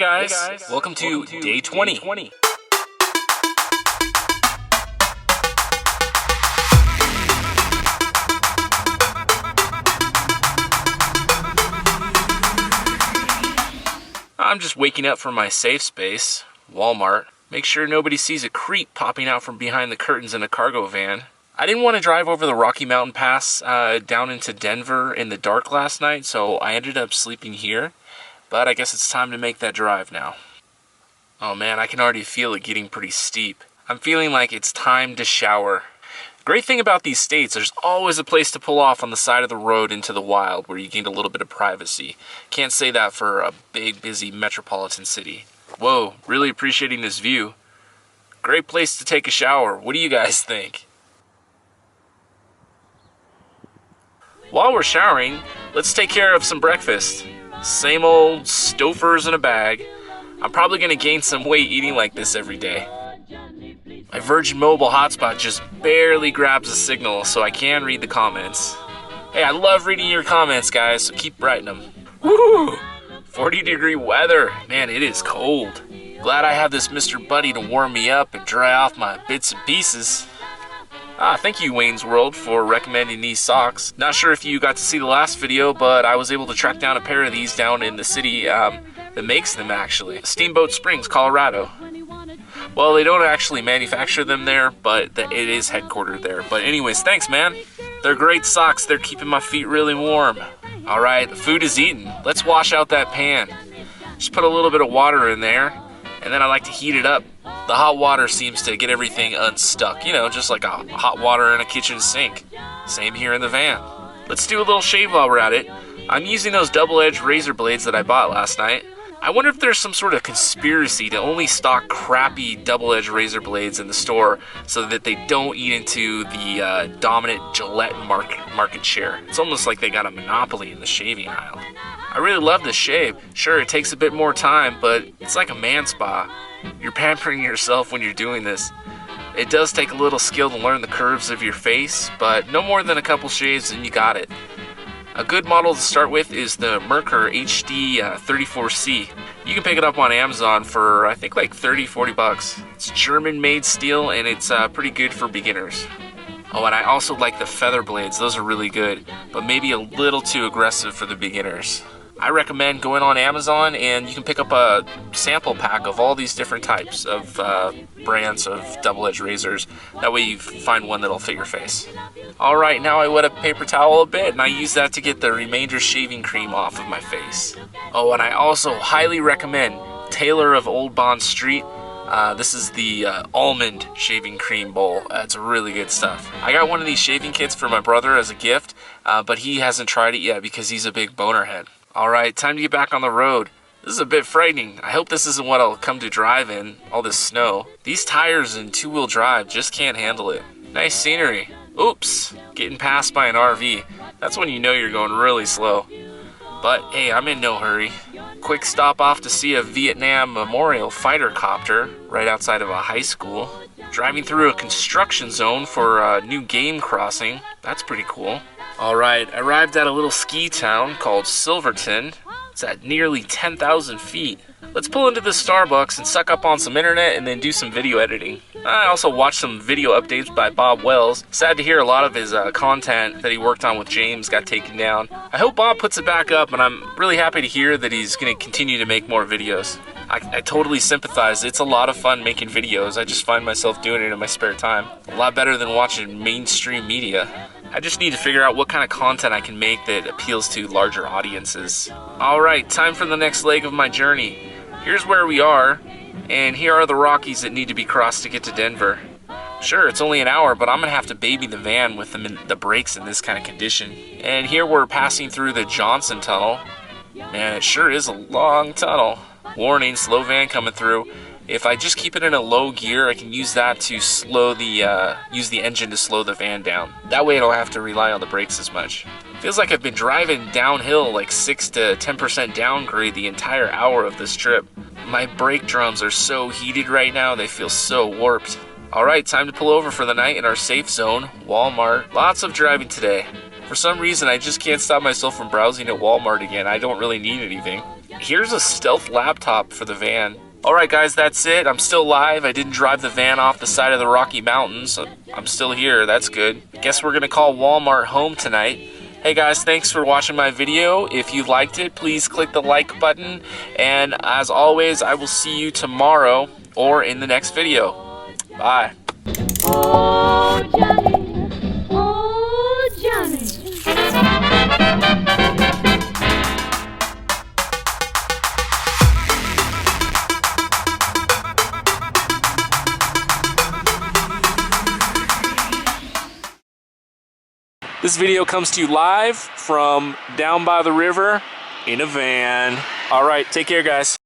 guys, welcome to day 20. I'm just waking up from my safe space, Walmart. Make sure nobody sees a creep popping out from behind the curtains in a cargo van. I didn't want to drive over the Rocky Mountain Pass down into Denver in the dark last night, so I ended up sleeping here. But I guess it's time to make that drive now. Oh man, I can already feel it getting pretty steep. I'm feeling like it's time to shower. Great thing about these states, there's always a place to pull off on the side of the road into the wild where you gain a little bit of privacy. Can't say that for a big, busy metropolitan city. Whoa, really appreciating this view. Great place to take a shower. What do you guys think? While we're showering, let's take care of some breakfast. Same old Stouffer's in a bag. I'm probably going to gain some weight eating like this every day. My Virgin Mobile hotspot just barely grabs a signal, so I can read the comments. Hey, I love reading your comments, guys, so keep writing them. Woo! 40-degree weather. Man, it is cold. Glad I have this Mr. Buddy to warm me up and dry off my bits and pieces. Thank you, Wayne's World, for recommending these socks. Not sure if you got to see the last video, but I was able to track down a pair of these down in the city that makes them, actually. Steamboat Springs, Colorado. Well, they don't actually manufacture them there, but it is headquartered there. But anyways, thanks, man. They're great socks. They're keeping my feet really warm. All right, the food is eaten. Let's wash out that pan. Just put a little bit of water in there, and then I like to heat it up. The hot water seems to get everything unstuck, you know, just like a hot water in a kitchen sink. Same here in the van. Let's do a little shave while we're at it. I'm using those double-edged razor blades that I bought last night. I wonder if there's some sort of conspiracy to only stock crappy double-edged razor blades in the store so that they don't eat into the dominant Gillette market share. It's almost like they got a monopoly in the shaving aisle. I really love this shave. Sure, it takes a bit more time, but it's like a man spa. You're pampering yourself when you're doing this. It does take a little skill to learn the curves of your face, but no more than a couple shaves and you got it. A good model to start with is the Merkur HD 34C. You can pick it up on Amazon for, I think, like 30-40 bucks. It's German-made steel, and it's pretty good for beginners. Oh, and I also like the feather blades. Those are really good, but maybe a little too aggressive for the beginners. I recommend going on Amazon, and you can pick up a sample pack of all these different types of brands of double-edged razors. That way you find one that'll fit your face. Alright, now I wet a paper towel a bit, and I use that to get the remainder shaving cream off of my face. Oh, and I also highly recommend Taylor of Old Bond Street. This is the almond shaving cream bowl. It's really good stuff. I got one of these shaving kits for my brother as a gift, but he hasn't tried it yet because he's a big bonerhead. Alright, time to get back on the road. This is a bit frightening. I hope this isn't what I'll come to drive in, all this snow. These tires in two-wheel drive just can't handle it. Nice scenery. Oops, getting passed by an RV. That's when you know you're going really slow. But hey, I'm in no hurry. Quick stop off to see a Vietnam Memorial fighter copter right outside of a high school. Driving through a construction zone for a new game crossing. That's pretty cool. Alright, I arrived at a little ski town called Silverton. It's at nearly 10,000 feet. Let's pull into the Starbucks and suck up on some internet and then do some video editing. I also watched some video updates by Bob Wells. Sad to hear a lot of his content that he worked on with James got taken down. I hope Bob puts it back up, and I'm really happy to hear that he's going to continue to make more videos. I totally sympathize. It's a lot of fun making videos. I just find myself doing it in my spare time. A lot better than watching mainstream media. I just need to figure out what kind of content I can make that appeals to larger audiences. Alright, time for the next leg of my journey. Here's where we are, and here are the Rockies that need to be crossed to get to Denver. Sure, it's only an hour, but I'm going to have to baby the van with the brakes in this kind of condition. And here we're passing through the Johnson Tunnel. Man, it sure is a long tunnel. Warning, slow van coming through. If I just keep it in a low gear, I can use that to slow use the engine to slow the van down. That way I don't have to rely on the brakes as much. Feels like I've been driving downhill like 6 to 10% downgrade the entire hour of this trip. My brake drums are so heated right now, they feel so warped. Alright, time to pull over for the night in our safe zone, Walmart. Lots of driving today. For some reason, I just can't stop myself from browsing at Walmart again. I don't really need anything. here's a stealth laptop for the van. Alright guys, that's it. I'm still live. I didn't drive the van off the side of the Rocky Mountains. I'm still here. That's good. I guess we're gonna call Walmart home tonight. Hey guys, thanks for watching my video. If you liked it, please click the like button. And as always, I will see you tomorrow or in the next video. Bye. Oh, Johnny. Oh, Johnny. This video comes to you live from down by the river in a van. All right, take care, guys.